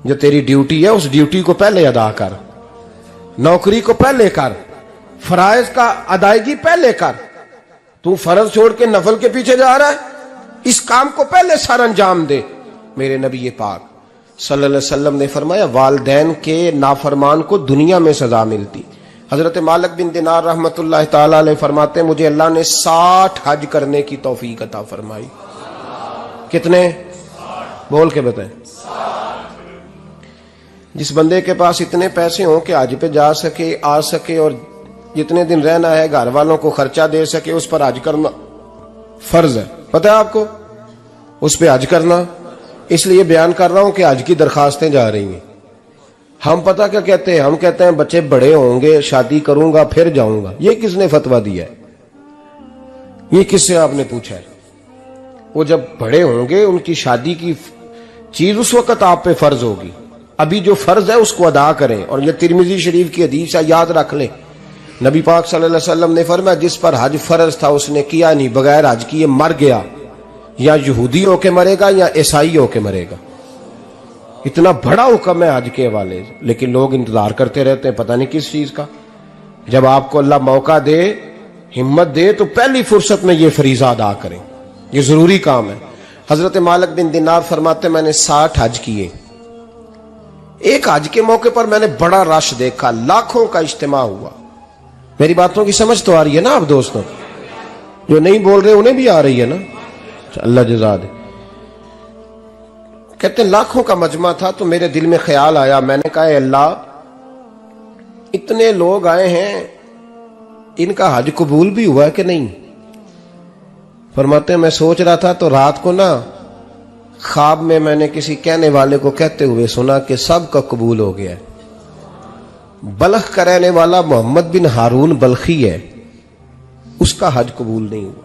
جو تیری ڈیوٹی ہے اس ڈیوٹی کو پہلے ادا کر، نوکری کو پہلے کر، فرائض کا ادائیگی پہلے کر۔ تو فرض چھوڑ کے نفل کے پیچھے جا رہا ہے، اس کام کو پہلے سر انجام دے۔ میرے نبی پاک صلی اللہ علیہ وسلم نے فرمایا والدین کے نافرمان کو دنیا میں سزا ملتی۔ حضرت مالک بن دینار رحمت اللہ تعالی علیہ فرماتے ہیں مجھے اللہ نے 60 حج کرنے کی توفیق عطا فرمائی۔ کتنے؟ بول کے بتائیں۔ جس بندے کے پاس اتنے پیسے ہوں کہ حج پہ جا سکے، آ سکے، اور جتنے دن رہنا ہے گھر والوں کو خرچہ دے سکے، اس پر حج کرنا فرض ہے۔ پتہ ہے آپ کو اس پہ حج کرنا؟ اس لیے بیان کر رہا ہوں کہ حج کی درخواستیں جا رہی ہیں۔ ہم پتہ کیا کہتے ہیں؟ ہم کہتے ہیں بچے بڑے ہوں گے، شادی کروں گا پھر جاؤں گا۔ یہ کس نے فتویٰ دیا ہے؟ یہ کس سے آپ نے پوچھا ہے؟ وہ جب بڑے ہوں گے ان کی شادی کی چیز اس وقت آپ پہ فرض ہوگی، ابھی جو فرض ہے اس کو ادا کریں۔ اور یہ ترمذی شریف کی حدیث ہے، یاد رکھ لیں، نبی پاک صلی اللہ علیہ وسلم نے فرمایا جس پر حج فرض تھا اس نے کیا نہیں، بغیر حج کیے مر گیا، یا یہودی ہو کے مرے گا یا عیسائی ہو کے مرے گا۔ اتنا بڑا حکم ہے حج کے حوالے سے، لیکن لوگ انتظار کرتے رہتے ہیں پتہ نہیں کس چیز کا۔ جب آپ کو اللہ موقع دے، ہمت دے، تو پہلی فرصت میں یہ فریضہ ادا کریں، یہ ضروری کام ہے۔ حضرت مالک بن دینار فرماتے میں نے 60 حج کیے، ایک حج کے موقع پر میں نے بڑا رش دیکھا، لاکھوں کا اجتماع ہوا۔ میری باتوں کی سمجھ تو آ رہی ہے نا آپ دوستوں؟ جو نہیں بول رہے انہیں بھی آ رہی ہے نا؟ اللہ جزا دے۔ کہتے ہیں لاکھوں کا مجمع تھا، تو میرے دل میں خیال آیا، میں نے کہا اے اللہ اتنے لوگ آئے ہیں، ان کا حج قبول بھی ہوا ہے کہ نہیں؟ فرماتے ہیں میں سوچ رہا تھا تو رات کو نا خواب میں نے کسی کہنے والے کو کہتے ہوئے سنا کہ سب کا قبول ہو گیا ہے۔ بلخ کا رہنے والا محمد بن ہارون بلخی ہے، اس کا حج قبول نہیں ہوا۔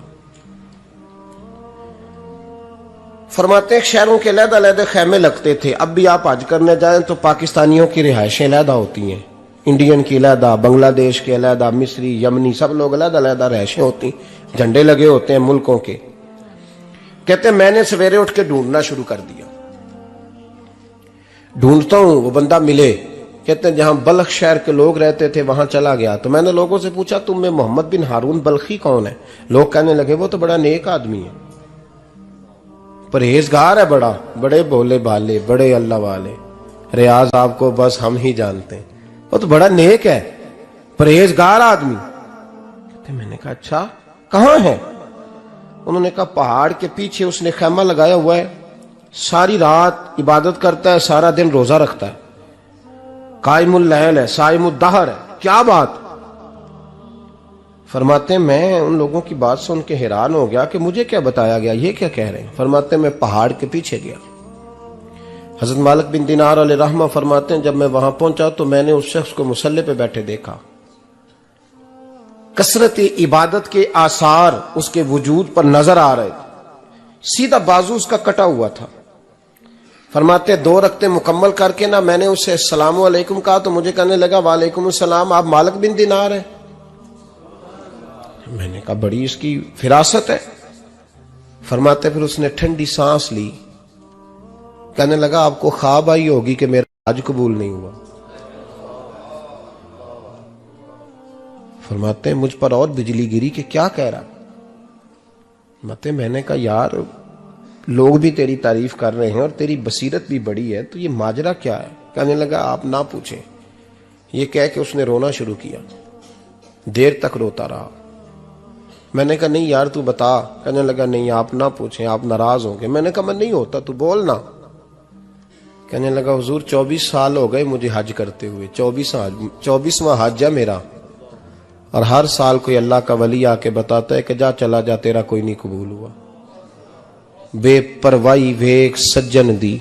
فرماتے ہیں شہروں کے علیحدہ علیحدہ خیمے لگتے تھے، اب بھی آپ حج کرنے جائیں تو پاکستانیوں کی رہائشیں علیحدہ ہوتی ہیں، انڈین کی علیحدہ، بنگلہ دیش کے علیحدہ، مصری، یمنی، سب لوگ علیحدہ علیحدہ رہائشیں ہوتی ہیں، جھنڈے لگے ہوتے ہیں ملکوں کے۔ کہتے ہیں میں نے سویرے اٹھ کے ڈھونڈنا شروع کر دیا، ڈھونڈتا ہوں وہ بندہ ملے۔ کہتے ہیں جہاں بلخ شہر کے لوگ رہتے تھے وہاں چلا گیا، تو میں نے لوگوں سے پوچھا تم میں محمد بن ہارون بلخی کون ہے؟ لوگ کہنے لگے وہ تو بڑا نیک آدمی ہے، پرہیزگار ہے، بڑے بولے بالے، بڑے اللہ والے، ریاض آپ کو بس ہم ہی جانتے ہیں، وہ تو بڑا نیک ہے، پرہیزگار آدمی۔ میں نے کہا اچھا کہاں ہے؟ انہوں نے کہا پہاڑ کے پیچھے اس نے خیمہ لگایا ہوا ہے، ساری رات عبادت کرتا ہے، سارا دن روزہ رکھتا ہے، قائم اللیل ہے، صائم الدہر ہے۔ کیا بات؟ فرماتے ہیں میں ان لوگوں کی بات سن کے حیران ہو گیا کہ مجھے کیا بتایا گیا، یہ کیا کہہ رہے ہیں۔ فرماتے ہیں میں پہاڑ کے پیچھے گیا۔ حضرت مالک بن دینار علیہ رحمہ فرماتے ہیں جب میں وہاں پہنچا تو میں نے اس شخص کو مصلی پہ بیٹھے دیکھا، کثرت عبادت کے آثار اس کے وجود پر نظر آ رہے تھے، سیدھا بازو اس کا کٹا ہوا تھا۔ فرماتے 2 رکعتیں مکمل کر کے میں نے اسے السلام علیکم کہا تو مجھے کہنے لگا وعلیکم السلام، آپ مالک بن دینار ہیں؟ میں نے کہا بڑی اس کی فراست ہے۔ فرماتے پھر اس نے ٹھنڈی سانس لی، کہنے لگا آپ کو خواب آئی ہوگی کہ میرا حج قبول نہیں ہوا۔ فرماتے ہیں مجھ پر اور بجلی گری کہ کیا کہہ رہا۔ فرماتے میں نے کہا یار لوگ بھی تیری تعریف کر رہے ہیں اور تیری بصیرت بھی بڑی ہے، تو یہ ماجرا کیا ہے؟ کہنے لگا آپ نہ پوچھیں۔ یہ کہہ کے اس نے رونا شروع کیا، دیر تک روتا رہا۔ میں نے کہا نہیں یار تو بتا۔ کہنے لگا نہیں آپ نہ پوچھیں، آپ ناراض ہوں گے۔ میں نے کہا میں نہیں ہوتا، تو بولنا۔ کہنے لگا حضور 24 سال ہو گئے مجھے حج کرتے ہوئے، 24واں حج ہے میرا، اور ہر سال کوئی اللہ کا ولی آ کے بتاتا ہے کہ جا چلا جا تیرا کوئی نہیں قبول ہوا۔ بے پروائی ویک سجن دی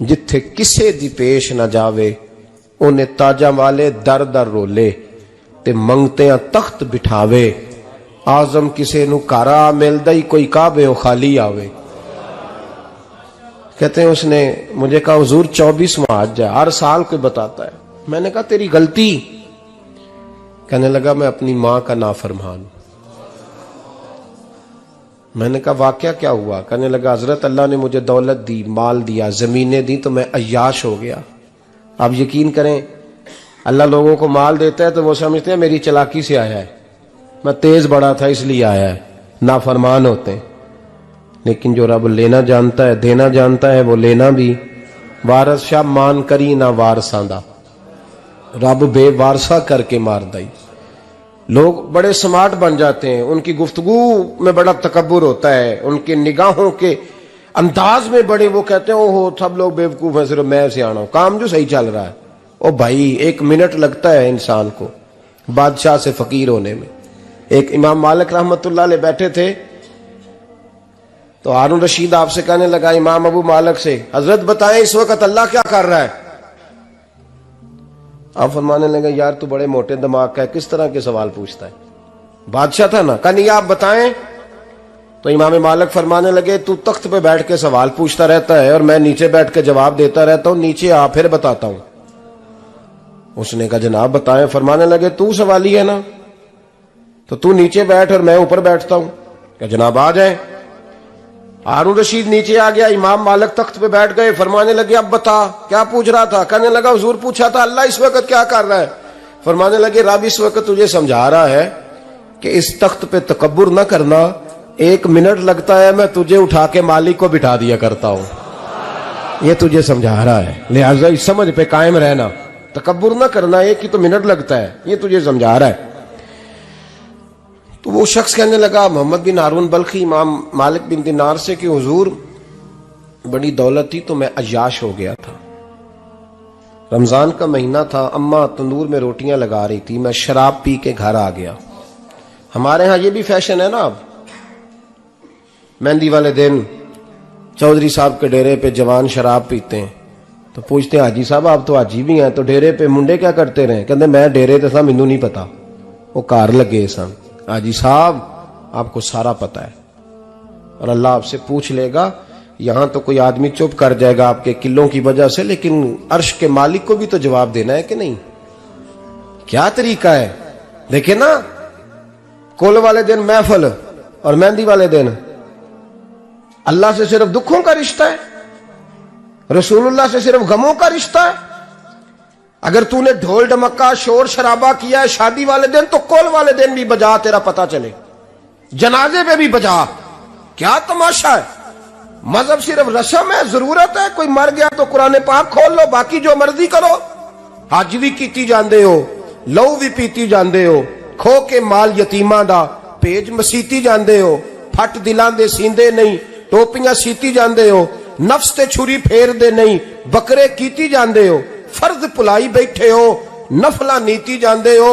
جتھے کسے دی پیش نہ جاوے، انہیں تاجاں والے در در رولے تے منگتیاں تخت بٹھاوے، آزم کسے نو کارا ملدا ہی کوئی کعبے خالی آوے۔ کہتے ہیں اس نے مجھے کہا حضور 24واں حج ہے، ہر سال کوئی بتاتا ہے۔ میں نے کہا تیری غلطی۔ کہنے لگا میں اپنی ماں کا نافرمان۔ میں نے کہا واقعہ کیا ہوا؟ کہنے لگا حضرت اللہ نے مجھے دولت دی، مال دیا، زمینیں دی تو میں عیاش ہو گیا۔ آپ یقین کریں اللہ لوگوں کو مال دیتا ہے تو وہ سمجھتے ہیں میری چلاکی سے آیا ہے، میں تیز بڑا تھا اس لیے آیا ہے، نافرمان ہوتے ہیں۔ لیکن جو رب لینا جانتا ہے دینا جانتا ہے وہ لینا بھی۔ وارث شاہ مان کری نہ وارثاں دا، رب بے وارثہ کر کے مار دائی۔ لوگ بڑے سمارٹ بن جاتے ہیں، ان کی گفتگو میں بڑا تکبر ہوتا ہے، ان کے نگاہوں کے انداز میں بڑے، وہ کہتے ہیں اوہ سب لوگ بیوقوف ہیں صرف میں سیاںا ہوں، کام جو صحیح چل رہا ہے۔ او بھائی 1 منٹ لگتا ہے انسان کو بادشاہ سے فقیر ہونے میں۔ ایک امام مالک رحمت اللہ علیہ بیٹھے تھے تو ہارون رشید آپ سے کہنے لگا امام ابو مالک سے حضرت بتائیں اس وقت اللہ کیا کر رہا ہے؟ آپ فرمانے لگے یار تو بڑے موٹے دماغ کا ہے، کس طرح کے سوال پوچھتا ہے؟ بادشاہ تھا نا، کہا نہیں آپ بتائیں۔ تو امام مالک فرمانے لگے تو تخت پہ بیٹھ کے سوال پوچھتا رہتا ہے اور میں نیچے بیٹھ کے جواب دیتا رہتا ہوں، نیچے آ پھر بتاتا ہوں۔ اس نے کہا جناب بتائیں۔ فرمانے لگے تو سوالی ہے نا، تو تو نیچے بیٹھ اور میں اوپر بیٹھتا ہوں۔ کہ جناب آ جائیں۔ ہارون رشید نیچے آ گیا، امام مالک تخت پہ بیٹھ گئے۔ فرمانے لگے اب بتا کیا پوچھ رہا تھا؟ کہنے لگا حضور پوچھا تھا اللہ اس وقت کیا کر رہا ہے؟ فرمانے لگے رب اس وقت تجھے سمجھا رہا ہے کہ اس تخت پہ تکبر نہ کرنا، 1 منٹ لگتا ہے میں تجھے اٹھا کے مالک کو بٹھا دیا کرتا ہوں، یہ تجھے سمجھا رہا ہے، لہٰذا اس سمجھ پہ قائم رہنا، تکبر نہ کرنا، 1 ہی تو منٹ لگتا ہے، یہ تجھے سمجھا رہا ہے۔ تو وہ شخص کہنے لگا محمد بن ہارون بلخی امام مالک بن دینار سے کہ حضور بڑی دولت تھی تو میں عیاش ہو گیا تھا، رمضان کا مہینہ تھا، اماں تندور میں روٹیاں لگا رہی تھی، میں شراب پی کے گھر آ گیا۔ ہمارے ہاں یہ بھی فیشن ہے نا، اب مہندی والے دن چودھری صاحب کے ڈیرے پہ جوان شراب پیتے ہیں تو پوچھتے ہیں حاجی صاحب آپ تو حاجی بھی ہیں تو ڈیرے پہ منڈے کیا کرتے رہے؟ کہتے میں ڈیرے تے سا مینو نہیں پتا، وہ کار لگے سن۔ حاجی صاحب آپ کو سارا پتا ہے اور اللہ آپ سے پوچھ لے گا۔ یہاں تو کوئی آدمی چپ کر جائے گا آپ کے قلوں کی وجہ سے، لیکن عرش کے مالک کو بھی تو جواب دینا ہے کہ نہیں؟ کیا طریقہ ہے؟ دیکھیں نا، کل والے دن محفل اور مہندی والے دن اللہ سے صرف دکھوں کا رشتہ ہے، رسول اللہ سے صرف غموں کا رشتہ ہے۔ اگر تو نے ڈھول ڈمکا شور شرابہ کیا ہے شادی والے دن تو کل والے دن بھی بجا، تیرا پتہ چلے، جنازے پہ بھی بجا۔ کیا تماشا ہے؟ مذہب صرف رسم ہے، ضرورت ہے، کوئی مر گیا تو قرآن پاک کھول لو، باقی جو مرضی کرو۔ حج بھی کیتی جاندے ہو، لو بھی پیتی جاندے ہو، کھو کے مال یتیماں دا پیج مسیتی جاندے ہو، پھٹ دلاں دے سیندے نہیں، ٹوپیاں سیتی جاندے ہو، نفس تے چھری پھیر دے نہیں، بکرے کیتی جاندے ہو، فرض پلائی بیٹھے ہو، نفلہ نیتی جاندے ہو،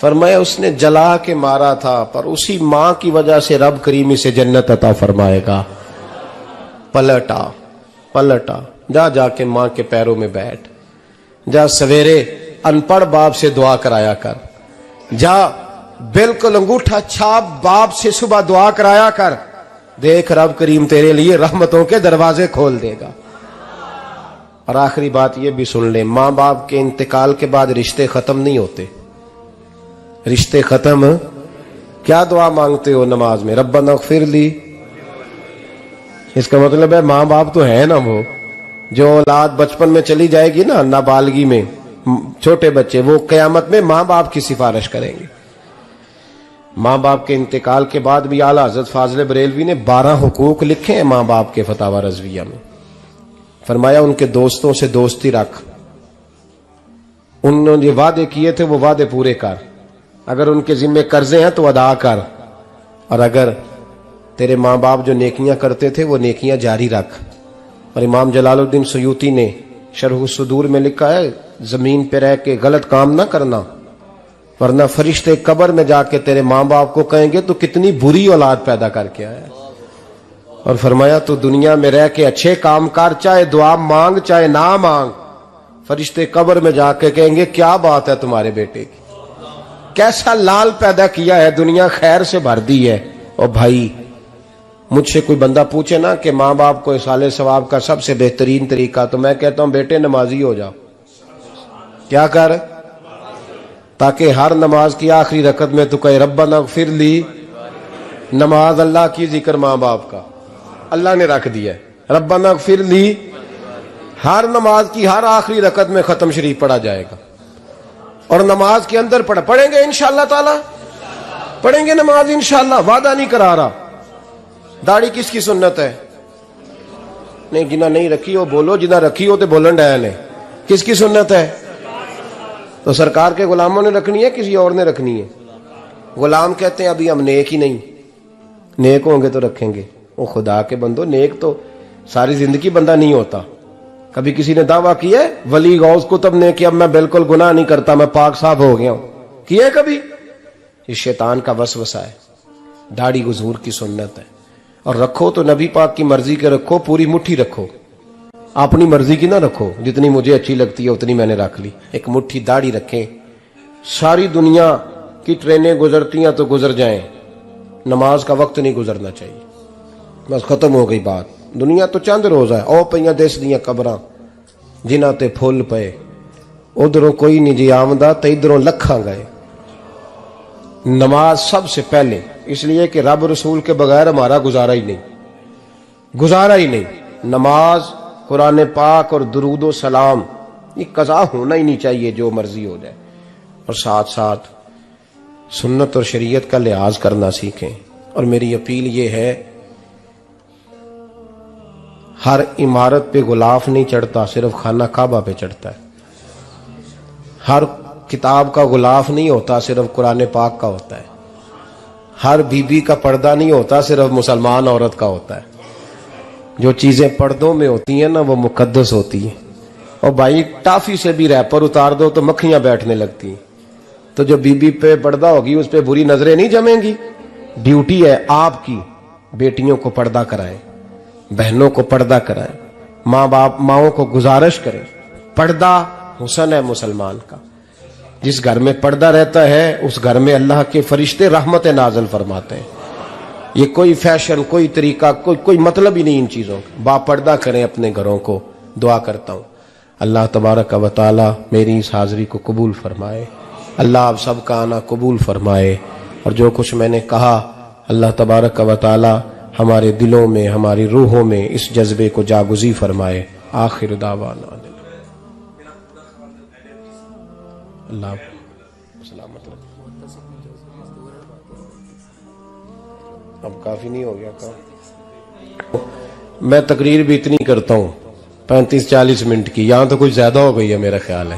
فرمایا اس نے جلا کے مارا تھا، پر اسی ماں کی وجہ سے رب کریم اسے جنت عطا فرمائے گا۔ پلٹا جا کے ماں کے پیروں میں بیٹھ، جا سویرے ان پڑھ باپ سے دعا کرایا کر، جا بالکل انگوٹھا چھاپ باپ سے صبح دعا کرایا کر، دیکھ رب کریم تیرے لیے رحمتوں کے دروازے کھول دے گا۔ اور آخری بات یہ بھی سن لیں، ماں باپ کے انتقال کے بعد رشتے ختم نہیں ہوتے۔ رشتے ختم، کیا دعا مانگتے ہو نماز میں؟ ربنا اغفر لی۔ اس کا مطلب ہے ماں باپ تو ہے نا، وہ جو اولاد بچپن میں چلی جائے گی نا، نابالغی میں چھوٹے بچے، وہ قیامت میں ماں باپ کی سفارش کریں گے۔ ماں باپ کے انتقال کے بعد بھی اعلیٰ حضرت فاضل بریلوی نے 12 حقوق لکھے ہیں ماں باپ کے فتاوی رضویہ میں۔ فرمایا ان کے دوستوں سے دوستی رکھ، انہوں نے جو وعدے کیے تھے وہ وعدے پورے کر، اگر ان کے ذمہ قرضے ہیں تو ادا کر، اور اگر تیرے ماں باپ جو نیکیاں کرتے تھے وہ نیکیاں جاری رکھ۔ اور امام جلال الدین سیوطی نے شرح الصدور میں لکھا ہے، زمین پہ رہ کے غلط کام نہ کرنا، ورنہ فرشتے قبر میں جا کے تیرے ماں باپ کو کہیں گے تو کتنی بری اولاد پیدا کر کے آیا۔ اور فرمایا تو دنیا میں رہ کے اچھے کام کر، چاہے دعا مانگ چاہے نہ مانگ، فرشتے قبر میں جا کے کہیں گے کیا بات ہے تمہارے بیٹے کی، کیسا لال پیدا کیا ہے، دنیا خیر سے بھر دی ہے۔ اور بھائی مجھ سے کوئی بندہ پوچھے نا کہ ماں باپ کو اصالہ ثواب کا سب سے بہترین طریقہ، تو میں کہتا ہوں بیٹے نمازی ہو جاؤ۔ کیا کر؟ تاکہ ہر نماز کی آخری رکعت میں تو کہے ربنا اغفر لی۔ نماز اللہ کی، ذکر ماں باپ کا، اللہ نے رکھ دیا ہے ربنا اغفر لی۔ ہر نماز کی ہر آخری رکعت میں ختم شریف پڑھا جائے گا، اور نماز کے اندر پڑھیں گے انشاءاللہ تعالی، پڑھیں گے نماز انشاءاللہ، وعدہ نہیں کرا رہا۔ داڑھی کس کی سنت ہے؟ نہیں، جنہ نہیں رکھی ہو بولو، جنہ رکھی ہو تو بولن ڈایا نے۔ کس کی سنت ہے؟ تو سرکار کے غلاموں نے رکھنی ہے، کسی اور نے رکھنی ہے؟ غلام کہتے ہیں ابھی ہم نیک ہی نہیں، نیک ہوں گے تو رکھیں گے۔ وہ خدا کے بندو، نیک تو ساری زندگی بندہ نہیں ہوتا۔ کبھی کسی نے دعویٰ کیا ہے ولی غوث کتب نے کہ اب میں بالکل گناہ نہیں کرتا، میں پاک صاف ہو گیا ہوں؟ کیا ہے کبھی؟ یہ شیطان کا وسوسہ ہے۔ داڑھی حضور کی سنت ہے، اور رکھو تو نبی پاک کی مرضی کے رکھو، پوری مٹھی رکھو، اپنی مرضی کی نہ رکھو، جتنی مجھے اچھی لگتی ہے اتنی میں نے رکھ لی۔ ایک مٹھی داڑھی رکھیں، ساری دنیا کی ٹرینیں گزرتی ہیں تو گزر جائیں، نماز کا وقت نہیں گزرنا چاہیے، بس ختم ہو گئی بات۔ دنیا تو چند روز ہے، او پئیاں دس دیاں قبراں جنہاں تے پھول پئے، ادھروں کوئی نہیں جی آمدہ تے ادھروں لکھاں گئے۔ نماز سب سے پہلے، اس لیے کہ رب رسول کے بغیر ہمارا گزارا ہی نہیں۔ نماز، قرآن پاک اور درود و سلام، یہ قضا ہونا ہی نہیں چاہیے، جو مرضی ہو جائے۔ اور ساتھ ساتھ سنت اور شریعت کا لحاظ کرنا سیکھیں۔ اور میری اپیل یہ ہے، ہر عمارت پہ غلاف نہیں چڑھتا، صرف خانہ کعبہ پہ چڑھتا ہے۔ ہر کتاب کا غلاف نہیں ہوتا، صرف قرآن پاک کا ہوتا ہے۔ ہر بی بی کا پردہ نہیں ہوتا، صرف مسلمان عورت کا ہوتا ہے۔ جو چیزیں پردوں میں ہوتی ہیں نا وہ مقدس ہوتی ہیں۔ اور بھائی ٹافی سے بھی ریپر اتار دو تو مکھیاں بیٹھنے لگتی ہیں، تو جو بی بی پہ پردہ ہوگی اس پہ بری نظریں نہیں جمیں گی۔ ڈیوٹی ہے آپ کی، بیٹیوں کو پردہ کرائیں، بہنوں کو پردہ کرائیں، ماؤں کو گزارش کریں۔ پردہ حسن ہے مسلمان کا۔ جس گھر میں پردہ رہتا ہے اس گھر میں اللہ کے فرشتے رحمت نازل فرماتے ہیں۔ یہ کوئی فیشن، کوئی طریقہ، کوئی مطلب ہی نہیں ان چیزوں کا۔ با پردہ کریں اپنے گھروں کو۔ دعا کرتا ہوں اللہ تبارک و تعالی میری اس حاضری کو قبول فرمائے، اللہ آپ سب کا آنا قبول فرمائے، اور جو کچھ میں نے کہا اللہ تبارک و تعالی ہمارے دلوں میں، ہماری روحوں میں اس جذبے کو جاگزی فرمائے۔ آخر دعوانا اللہ سلامت رکھے۔ اب کافی نہیں ہو گیا کام؟ میں تقریر بھی اتنی کرتا ہوں 35-40 منٹ کی، یہاں تو کچھ زیادہ ہو گئی ہے میرا خیال ہے،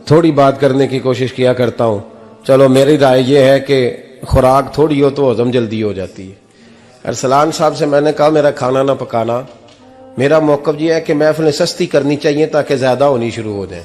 تھوڑی بات کرنے کی کوشش کیا کرتا ہوں۔ چلو میری رائے یہ ہے کہ خوراک تھوڑی ہو تو ہضم جلدی ہو جاتی ہے۔ ارسلان صاحب سے میں نے کہا میرا کھانا نہ پکانا، میرا موقف یہ ہے کہ محفلیں سستی کرنی چاہیے تاکہ زیادہ ہونی شروع ہو جائیں۔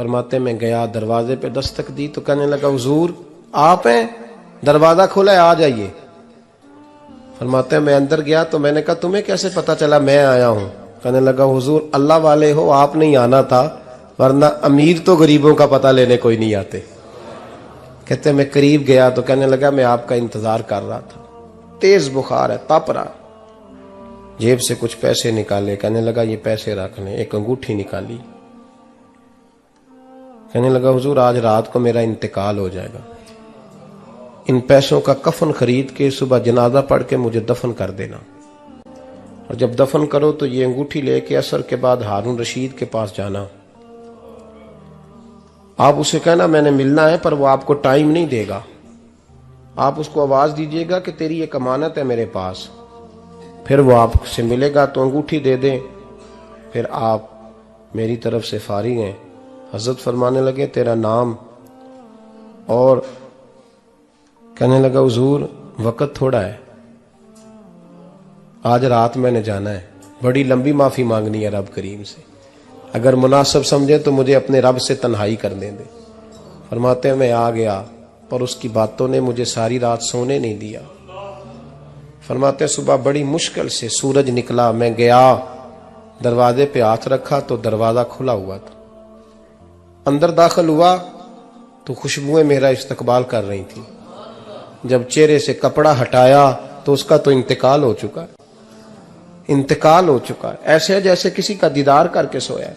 فرماتے میں گیا, دروازے پہ دستک دی تو کہنے لگا حضور آپ ہیں؟ دروازہ کھلا ہے, آ جائیے. فرماتے ہیں میں اندر گیا تو میں نے کہا تمہیں کیسے پتا چلا میں آیا ہوں؟ کہنے لگا حضور اللہ والے ہو, آپ نہیں آنا تھا, ورنہ امیر تو غریبوں کا پتہ لینے کوئی نہیں آتے. کہتے میں قریب گیا تو کہنے لگا میں آپ کا انتظار کر رہا تھا, تیز بخار ہے, تپ رہا. جیب سے کچھ پیسے نکالے, کہنے لگا یہ پیسے رکھ لیں. ایک انگوٹھی نکالی, کہنے لگا حضور آج رات کو میرا انتقال ہو جائے گا, ان پیسوں کا کفن خرید کے صبح جنازہ پڑھ کے مجھے دفن کر دینا, اور جب دفن کرو تو یہ انگوٹھی لے کے عصر کے بعد ہارون رشید کے پاس جانا. آپ اسے کہنا میں نے ملنا ہے, پر وہ آپ کو ٹائم نہیں دے گا. آپ اس کو آواز دیجئے گا کہ تیری ایک امانت ہے میرے پاس, پھر وہ آپ سے ملے گا تو انگوٹھی دے دیں, پھر آپ میری طرف سے فارغ ہیں. حضرت فرمانے لگے تیرا نام, اور کہنے لگا حضور وقت تھوڑا ہے, آج رات میں نے جانا ہے, بڑی لمبی معافی مانگنی ہے رب کریم سے, اگر مناسب سمجھے تو مجھے اپنے رب سے تنہائی کرنے دے. فرماتے ہیں میں آ گیا, پر اس کی باتوں نے مجھے ساری رات سونے نہیں دیا. فرماتے ہیں صبح بڑی مشکل سے سورج نکلا, میں گیا دروازے پہ ہاتھ رکھا تو دروازہ کھلا ہوا تھا. اندر داخل ہوا تو خوشبوئیں میرا استقبال کر رہی تھی. جب چہرے سے کپڑا ہٹایا تو اس کا تو انتقال ہو چکا ہے, انتقال ہو چکا ہے, ایسے ہے جیسے کسی کا دیدار کر کے سویا ہے.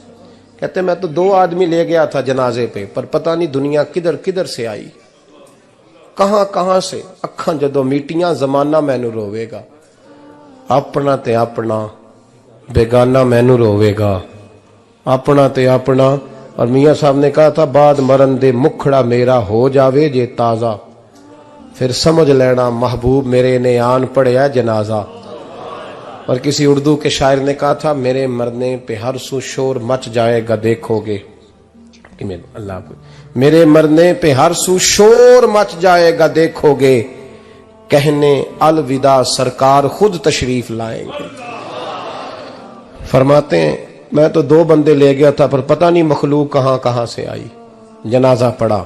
کہتے میں تو 2 آدمی لے گیا تھا جنازے پہ, پر پتہ نہیں دنیا کدھر کدھر سے آئی, کہاں کہاں سے. اکھاں جدو میٹیاں زمانہ مینو روے گا, اپنا تے اپنا بیگانہ مینو روے گا, اپنا تے اپنا. اور میاں صاحب نے کہا تھا بعد مرن دے مکھڑا میرا ہو جاوے جے تازہ, پھر سمجھ لینا محبوب میرے نے آن پڑیا جنازہ. اور کسی اردو کے شاعر نے کہا تھا میرے مرنے پہ ہر سو شور مچ جائے گا دیکھو گے, اللہ کو میرے مرنے پہ ہر سو شور مچ جائے گا دیکھو گے, کہنے الوداع سرکار خود تشریف لائیں گے. فرماتے ہیں میں تو 2 بندے لے گیا تھا, پر پتہ نہیں مخلوق کہاں کہاں سے آئی. جنازہ پڑا,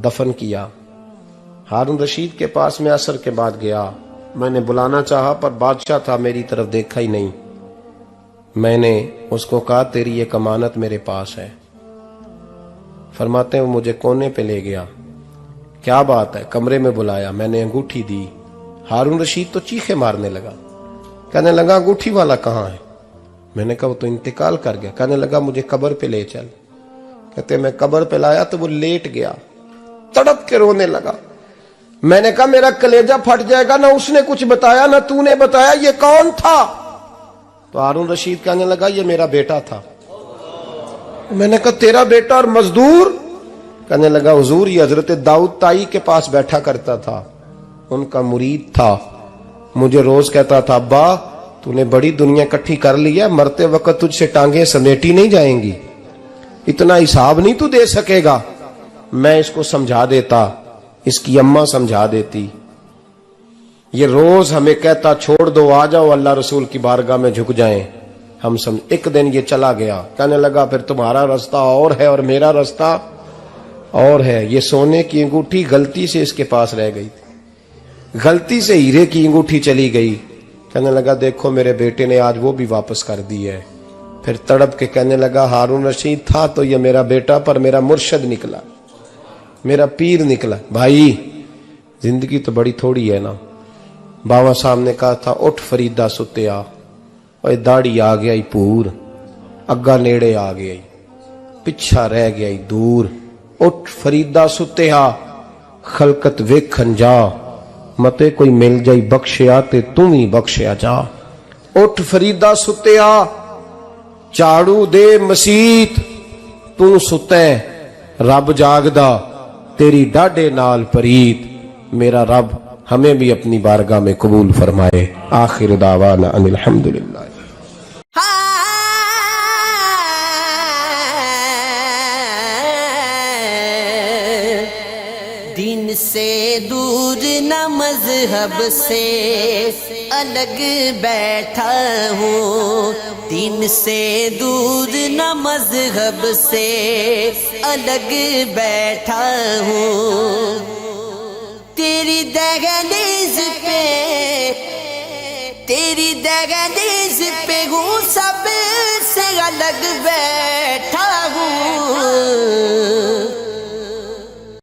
دفن کیا. ہارون رشید کے پاس میں عصر کے بعد گیا, میں نے بلانا چاہا پر بادشاہ تھا, میری طرف دیکھا ہی نہیں. میں نے اس کو کہا تیری ایک امانت میرے پاس ہے. فرماتے ہیں وہ مجھے کونے پہ لے گیا, کیا بات ہے, کمرے میں بلایا, میں نے انگوٹھی دی. ہارون رشید تو چیخے مارنے لگا, کہنے لگا انگوٹھی والا کہاں ہے؟ میں نے کہا وہ تو انتقال کر گیا. کہنے لگا مجھے قبر پہ لے چل. کہتے میں قبر پہ لایا تو وہ لیٹ گیا, تڑپ کے رونے لگا. میں نے کہا میرا کلیجہ پھٹ جائے گا, نہ اس نے کچھ بتایا نہ تو نے بتایا, یہ کون تھا؟ تو ہارون رشید کہنے لگا یہ میرا بیٹا تھا. میں نے کہا تیرا بیٹا اور مزدور؟ کہنے لگا حضور یہ حضرت داؤد تائی کے پاس بیٹھا کرتا تھا, ان کا مرید تھا. مجھے روز کہتا تھا ابا تو نے بڑی دنیا کٹھی کر لی ہے, مرتے وقت تجھ سے ٹانگیں سمیٹی نہیں جائیں گی, اتنا حساب نہیں تو دے سکے گا. میں اس کو سمجھا دیتا, اس کی اماں سمجھا دیتی. یہ روز ہمیں کہتا چھوڑ دو آ جاؤ اللہ رسول کی بارگاہ میں جھک جائیں. ہم ایک دن یہ چلا گیا, کہنے لگا پھر تمہارا رستہ اور ہے اور میرا رستہ اور ہے. یہ سونے کی انگوٹھی غلطی سے اس کے پاس رہ گئی تھی, غلطی سے ہیرے کی انگوٹھی چلی گئی. کہنے لگا دیکھو میرے بیٹے نے آج وہ بھی واپس کر دی ہے. پھر تڑپ کے کہنے لگا ہارون رشید تھا تو یہ میرا بیٹا, پر میرا مرشد نکلا, میرا پیر نکلا. بھائی زندگی تو بڑی تھوڑی ہے نا. بابا صاحب نے کہا تھا اٹھ فریدہ ستیا, اوے داڑھی آ گیا پور, اگا نیڑے آ گیا پچھا رہ گیا دور. اٹھ فریدہ ستیا خلقت ویکھن جا, متے کوئی مل جائی بخشیا تے تم ہی بخشیا جا. اٹھ فریدہ ستیا چاڑو دے مسیت, تو ستیں رب جاگدا تیری ڈاڈے نال پریت. میرا رب ہمیں بھی اپنی بارگاہ میں قبول فرمائے. آخر دعوانا ان الحمدللہ. دین سے دور نہ مذہب سے الگ بیٹھا ہوں، دین سے دور نہ مذہب سے الگ بیٹھا ہوں، تیری دہلیز پہ تیری دہلیز پہ ہوں سب سے الگ بیٹھا